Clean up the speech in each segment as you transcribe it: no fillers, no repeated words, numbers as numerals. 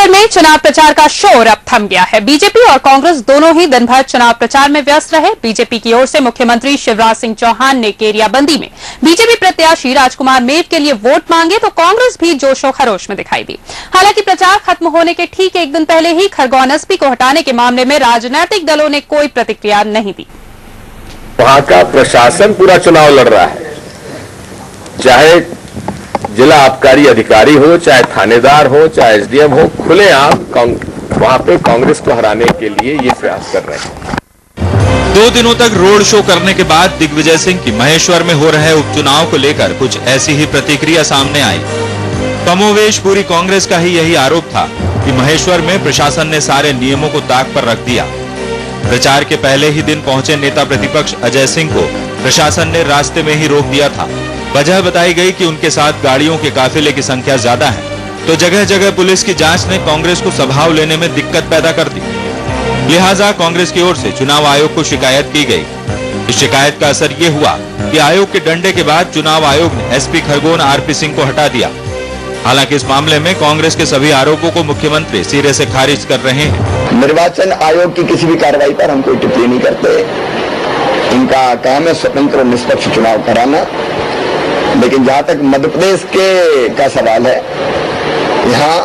महेश्वर में चुनाव प्रचार का शोर अब थम गया है। बीजेपी और कांग्रेस दोनों ही दिन भर चुनाव प्रचार में व्यस्त रहे। बीजेपी की ओर से मुख्यमंत्री शिवराज सिंह चौहान ने केरियाबंदी में बीजेपी प्रत्याशी राजकुमार मेव के लिए वोट मांगे तो कांग्रेस भी जोशो खरोश में दिखाई दी। हालांकि प्रचार खत्म होने के ठीक एक दिन पहले ही खरगोन एसपी को हटाने के मामले में राजनीतिक दलों ने कोई प्रतिक्रिया नहीं दी। वहां का प्रशासन पूरा चुनाव लड़ रहा है, चाहे जिला आबकारी अधिकारी हो, चाहे थानेदार हो, चाहे एसडीएम हो, खुलेआम वहां पे कांग्रेस को हराने के लिए ये प्रयास कर रहे हैं। 2 दिनों तक रोड शो करने के बाद दिग्विजय सिंह की महेश्वर में हो रहे उपचुनाव को लेकर कुछ ऐसी ही प्रतिक्रिया सामने आई। कमोवेश पूरी कांग्रेस का ही यही आरोप था कि महेश्वर में प्रशासन ने सारे नियमों को ताक पर रख दिया। प्रचार के पहले ही दिन पहुंचे नेता प्रतिपक्ष अजय सिंह को प्रशासन ने रास्ते में ही रोक दिया था। वजह बताई गई कि उनके साथ गाड़ियों के काफिले की संख्या ज्यादा है, तो जगह जगह पुलिस की जांच ने कांग्रेस को सभाव लेने में दिक्कत पैदा कर दी। लिहाजा कांग्रेस की ओर से चुनाव आयोग को शिकायत की गई। इस शिकायत का असर ये हुआ कि आयोग के डंडे के बाद चुनाव आयोग ने एसपी खरगोन आरपी सिंह को हटा दिया। हालांकि इस मामले में कांग्रेस के सभी आरोपों को मुख्यमंत्री सिरे से खारिज कर रहे हैं। निर्वाचन आयोग की किसी भी कार्रवाई पर हम कोई टिप्पणी नहीं करते। इनका काम है स्वतंत्र और निष्पक्ष चुनाव कराना। लेकिन जहां तक मध्य प्रदेश का सवाल है, यहाँ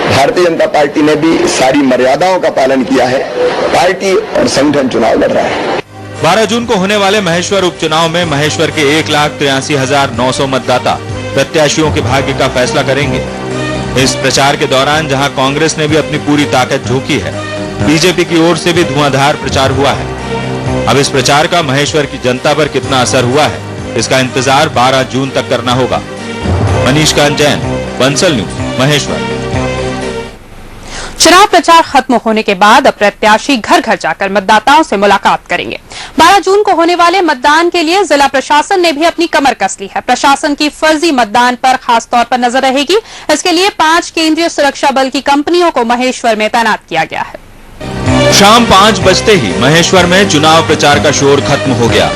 भारतीय जनता पार्टी ने भी सारी मर्यादाओं का पालन किया है। पार्टी और संगठन चुनाव लड़ रहा है। 12 जून को होने वाले महेश्वर उपचुनाव में महेश्वर के 1,83,900 मतदाता प्रत्याशियों के भाग्य का फैसला करेंगे। इस प्रचार के दौरान जहां कांग्रेस ने भी अपनी पूरी ताकत झोंकी है, बीजेपी की ओर से भी धुआंधार प्रचार हुआ है। अब इस प्रचार का महेश्वर की जनता पर कितना असर हुआ है, इसका इंतजार 12 जून तक करना होगा। मनीषकांत जैन, बंसल न्यूज, महेश्वर। चुनाव प्रचार खत्म होने के बाद अब प्रत्याशी घर घर जाकर मतदाताओं से मुलाकात करेंगे। 12 जून को होने वाले मतदान के लिए जिला प्रशासन ने भी अपनी कमर कस ली है। प्रशासन की फर्जी मतदान पर खास तौर पर नजर रहेगी। इसके लिए 5 केंद्रीय सुरक्षा बल की कंपनियों को महेश्वर में तैनात किया गया है। शाम 5 बजते ही महेश्वर में चुनाव प्रचार का शोर खत्म हो गया।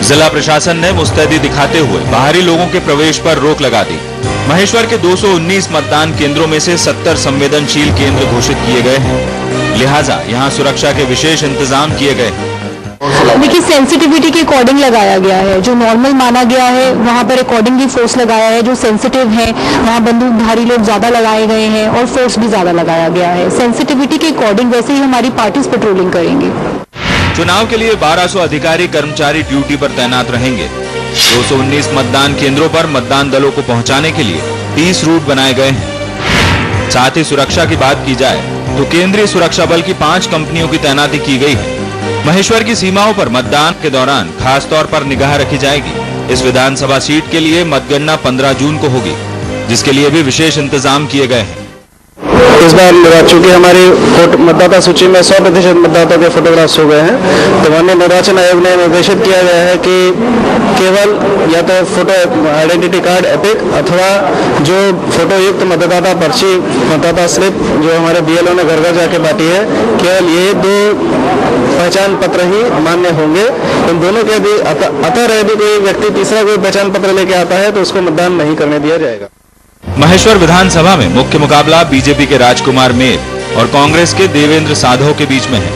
जिला प्रशासन ने मुस्तैदी दिखाते हुए बाहरी लोगों के प्रवेश पर रोक लगा दी। महेश्वर के 219 मतदान केंद्रों में से 70 संवेदनशील केंद्र घोषित किए गए हैं। लिहाजा यहां सुरक्षा के विशेष इंतजाम किए गए हैं। देखिए, सेंसिटिविटी के अकॉर्डिंग लगाया गया है। जो नॉर्मल माना गया है वहाँ पर अकॉर्डिंगली फोर्स लगाया है। जो सेंसिटिव है वहाँ बंदूकधारी लोग ज्यादा लगाए गए हैं और फोर्स भी ज्यादा लगाया गया है। सेंसिटिविटी के अकॉर्डिंग वैसे ही हमारी पार्टीज पेट्रोलिंग करेंगी। चुनाव के लिए 1200 अधिकारी कर्मचारी ड्यूटी पर तैनात रहेंगे। 219 मतदान केंद्रों पर मतदान दलों को पहुंचाने के लिए 30 रूट बनाए गए हैं। साथ ही सुरक्षा की बात की जाए तो केंद्रीय सुरक्षा बल की 5 कंपनियों की तैनाती की गई है। महेश्वर की सीमाओं पर मतदान के दौरान खास तौर पर निगाह रखी जाएगी। इस विधानसभा सीट के लिए मतगणना 15 जून को होगी, जिसके लिए भी विशेष इंतजाम किए गए हैं। इस बार चूंकि हमारी मतदाता सूची में 100% मतदाताओं के फोटोग्राफ्स हो गए हैं, तो माननीय निर्वाचन आयोग ने निर्देशित किया गया है कि केवल या तो फोटो आइडेंटिटी कार्ड एपिक अथवा जो फोटो युक्त मतदाता पर्ची मतदाता स्लिप जो हमारे बीएलओ ने घर घर जाके बांटी है, केवल ये 2 पहचान पत्र ही मान्य होंगे। इन दोनों के भी अतर यदि कोई व्यक्ति तीसरा कोई पहचान पत्र लेके आता है तो उसको मतदान नहीं करने दिया जाएगा। महेश्वर विधानसभा में मुख्य मुकाबला बीजेपी के राजकुमार मेव और कांग्रेस के देवेंद्र साधो के बीच में है।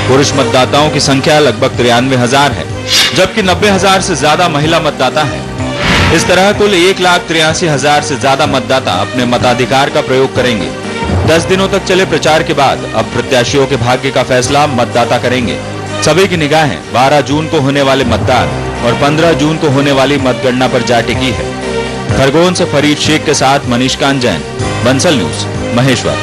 पुरुष मतदाताओं की संख्या लगभग 93,000 है, जबकि 90,000 से ज्यादा महिला मतदाता हैं। इस तरह कुल 1,83,000 से ज्यादा मतदाता अपने मताधिकार का प्रयोग करेंगे। 10 दिनों तक चले प्रचार के बाद अब प्रत्याशियों के भाग्य का फैसला मतदाता करेंगे। सभी की निगाहें 12 जून को होने वाले मतदान और 15 जून को होने वाली मतगणना पर जा टिकी है। खरगोन से फरीद शेख के साथ मनीषकांत जैन, बंसल न्यूज, महेश्वर।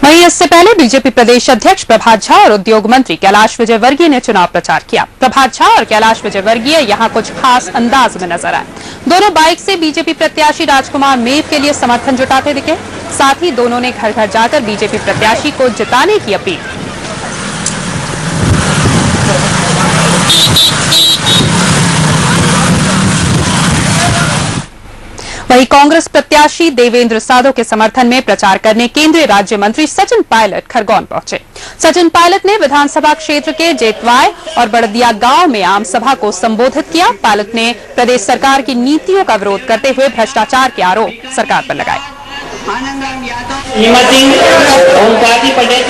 वहीं इससे पहले बीजेपी प्रदेश अध्यक्ष प्रभात झा और उद्योग मंत्री कैलाश विजयवर्गीय ने चुनाव प्रचार किया। प्रभात झा और कैलाश विजयवर्गीय यहां कुछ खास अंदाज में नजर आए। दोनों बाइक से बीजेपी प्रत्याशी राजकुमार मेव के लिए समर्थन जुटाते दिखे। साथ ही दोनों ने घर घर जाकर बीजेपी प्रत्याशी को जिताने की अपील की। वहीं कांग्रेस प्रत्याशी देवेंद्र साधो के समर्थन में प्रचार करने केंद्रीय राज्य मंत्री सचिन पायलट खरगोन पहुंचे। सचिन पायलट ने विधानसभा क्षेत्र के जेतवाय और बड़दिया गांव में आम सभा को संबोधित किया। पायलट ने प्रदेश सरकार की नीतियों का विरोध करते हुए भ्रष्टाचार के आरोप सरकार पर लगाए। आनंदराम यादव, हिम्मत सिंह, ओमकार जी पटेल,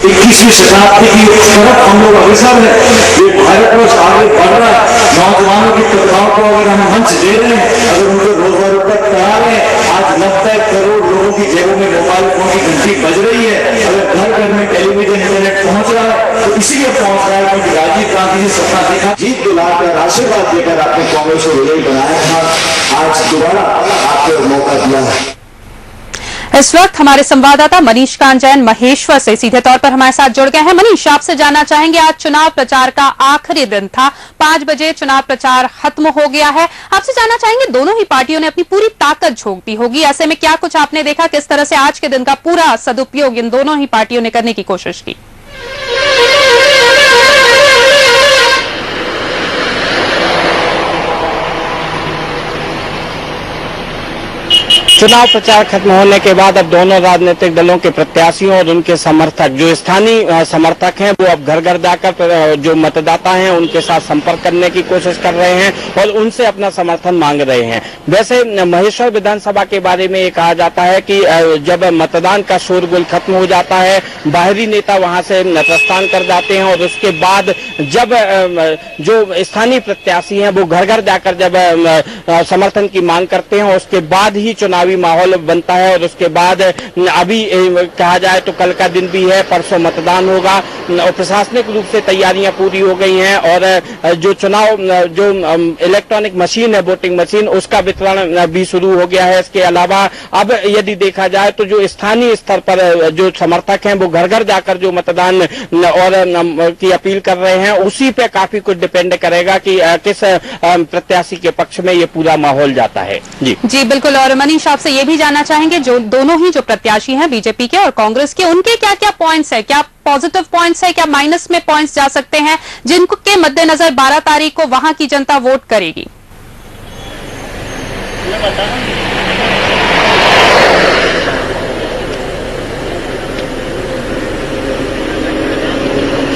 इक्कीसवीं शताब्दी की तरफ हम लोग अग्रसर है। ये भारत वर्ष आगे बढ़ रहा है। नौजवानों की प्रतिभाओं को अगर हम मंच दे रहे हैं, अगर उनको रोजगार उपलब्ध करा रहे हैं, आज 90 करोड़ लोगों की जेबों में मोबाइल फोन की घंटी बज रही है, अगर घर घर में टेलीविजन इंटरनेट पहुंच रहा है, तो इसीलिए पहुंच रहा है क्योंकि राजीव गांधी जी सपना देखा, जीत दिलाकर आशीर्वाद देकर आपने कांग्रेस को विजयी बनाया था। आज दोबारा आपको मौका दिया है। इस वक्त हमारे संवाददाता मनीष कांजैन महेश्वर से सीधे तौर पर हमारे साथ जुड़ गए हैं। मनीष, आपसे जानना चाहेंगे, आज चुनाव प्रचार का आखिरी दिन था, 5 बजे चुनाव प्रचार खत्म हो गया है। आपसे जानना चाहेंगे, दोनों ही पार्टियों ने अपनी पूरी ताकत झोंक दी होगी, ऐसे में क्या कुछ आपने देखा, किस तरह से आज के दिन का पूरा सदुपयोग इन दोनों ही पार्टियों ने करने की कोशिश की? चुनाव प्रचार खत्म होने के बाद अब दोनों राजनीतिक दलों के प्रत्याशियों और उनके समर्थक, जो स्थानीय समर्थक हैं, वो अब घर घर जाकर जो मतदाता हैं उनके साथ संपर्क करने की कोशिश कर रहे हैं और उनसे अपना समर्थन मांग रहे हैं। वैसे महेश्वर विधानसभा के बारे में ये कहा जाता है कि जब मतदान का शोरगुल खत्म हो जाता है, बाहरी नेता वहां से प्रस्थान कर जाते हैं और उसके बाद जब जो स्थानीय प्रत्याशी हैं वो घर घर जाकर जब समर्थन की मांग करते हैं, उसके बाद ही चुनावी माहौल बनता है। और उसके बाद अभी कहा जाए तो कल का दिन भी है, परसों मतदान होगा और प्रशासनिक रूप से तैयारियां पूरी हो गई हैं और जो चुनाव जो इलेक्ट्रॉनिक मशीन है, वोटिंग मशीन, उसका वितरण भी शुरू हो गया है। इसके अलावा अब यदि देखा जाए तो जो स्थानीय स्तर पर जो समर्थक हैं वो घर घर जाकर जो मतदान और की अपील कर रहे हैं, उसी पे काफी कुछ डिपेंड करेगा कि किस प्रत्याशी के पक्ष में ये पूरा माहौल जाता है। जी बिल्कुल। और मनीष, आपसे ये भी जानना चाहेंगे, जो दोनों ही जो प्रत्याशी हैं बीजेपी के और कांग्रेस के, उनके क्या क्या पॉइंट्स है, क्या पॉजिटिव पॉइंट्स है, क्या माइनस में पॉइंट्स जा सकते हैं, जिनको के मद्देनजर 12 तारीख को वहां की जनता वोट करेगी?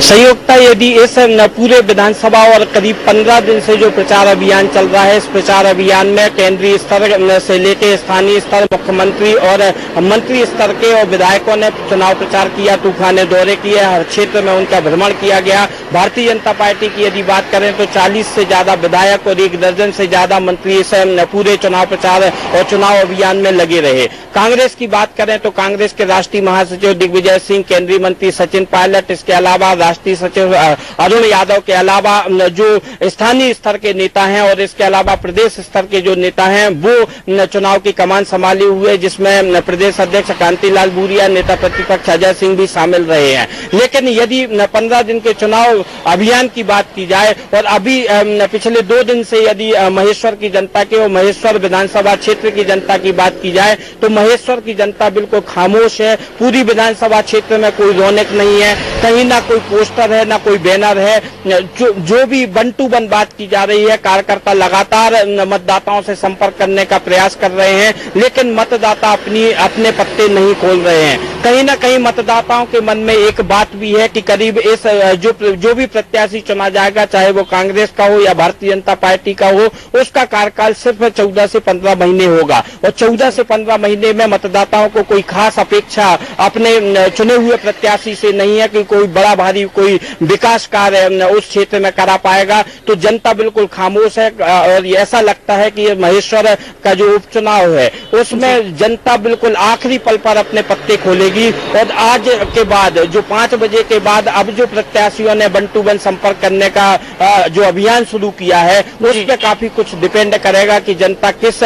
संयोक्ता, यदि इस पूरे विधानसभा और करीब 15 दिन से जो प्रचार अभियान चल रहा है, इस प्रचार अभियान में केंद्रीय स्तर से लेकर स्थानीय स्तर, मुख्यमंत्री और मंत्री स्तर के और विधायकों ने चुनाव प्रचार किया, तूफाने दौरे किए, हर क्षेत्र में उनका भ्रमण किया गया। भारतीय जनता पार्टी की यदि बात करें तो 40 से ज्यादा विधायक और 1 दर्जन से ज्यादा मंत्री इस पूरे चुनाव प्रचार और चुनाव अभियान में लगे रहे। कांग्रेस की बात करें तो कांग्रेस के राष्ट्रीय महासचिव दिग्विजय सिंह, केंद्रीय मंत्री सचिन पायलट, इसके अलावा राष्ट्रीय सचिव अरुण यादव के अलावा जो स्थानीय स्तर के नेता हैं और इसके अलावा प्रदेश स्तर के जो नेता हैं वो चुनाव की कमान संभाले हुए, जिसमें प्रदेश अध्यक्ष कांतिलाल भूरिया, नेता प्रतिपक्ष अजय सिंह भी शामिल रहे हैं। लेकिन यदि 15 दिन के चुनाव अभियान की बात की जाए और अभी पिछले 2 दिन से यदि महेश्वर की जनता के और महेश्वर विधानसभा क्षेत्र की जनता की बात की जाए तो महेश्वर की जनता बिल्कुल खामोश है। पूरी विधानसभा क्षेत्र में कोई रौनक नहीं है, कहीं ना कोई पोस्टर है, ना कोई बैनर है। जो भी 1 to 1 बात की जा रही है, कार्यकर्ता लगातार मतदाताओं से संपर्क करने का प्रयास कर रहे हैं, लेकिन मतदाता अपने पत्ते नहीं खोल रहे हैं। कहीं ना कहीं मतदाताओं के मन में एक बात भी है कि करीब इस जो भी प्रत्याशी चुना जाएगा, चाहे वो कांग्रेस का हो या भारतीय जनता पार्टी का हो, उसका कार्यकाल सिर्फ 14 से 15 महीने होगा और 14 से 15 महीने में मतदाताओं को कोई खास अपेक्षा अपने चुने हुए प्रत्याशी से नहीं है कि कोई बड़ा भारी कोई विकास कार्य उस क्षेत्र में करा पाएगा। तो जनता बिल्कुल खामोश है और ऐसा लगता है कि महेश्वर का जो उपचुनाव है उसमें जनता बिल्कुल आखिरी पल पर अपने पत्ते खोलेगी। और आज के बाद जो 5 बजे के बाद अब जो प्रत्याशियों ने 1 to 1 संपर्क करने का जो अभियान शुरू किया है, उस पर काफी कुछ डिपेंड करेगा कि जनता किस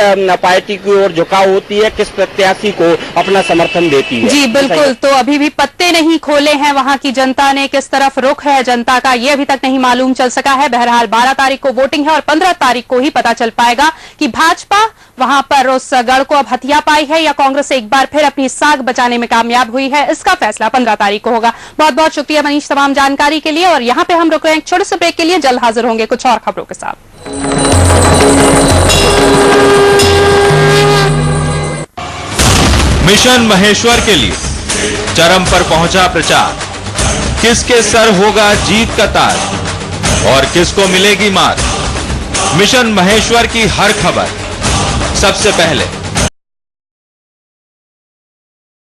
पार्टी की ओर झुकाव होती है, किस प्रत्याशी को अपना समर्थन देती है। जी बिल्कुल। तो अभी भी पत्ते नहीं खोले हैं वहां की जनता ने, किस तरफ रुख है जनता का ये अभी तक नहीं मालूम चल सका है। बहरहाल 12 तारीख को वोटिंग है और 15 तारीख को ही पता चल पाएगा कि भाजपा वहां पर उस गढ़ को अब हथिया पाई है या कांग्रेस एक बार फिर अपनी साख बचाने में कामयाब हुई है। इसका फैसला 15 तारीख को होगा। बहुत बहुत शुक्रिया मनीष तमाम जानकारी के लिए। और यहां पे हम रुक रहे हैं छोटे से ब्रेक के लिए, जल्द हाजिर होंगे कुछ और खबरों के साथ। मिशन महेश्वर के लिए चरम पर पहुंचा प्रचार, किसके सर होगा जीत का ताज। और किसको मिलेगी मात? मिशन महेश्वर की हर खबर सबसे पहले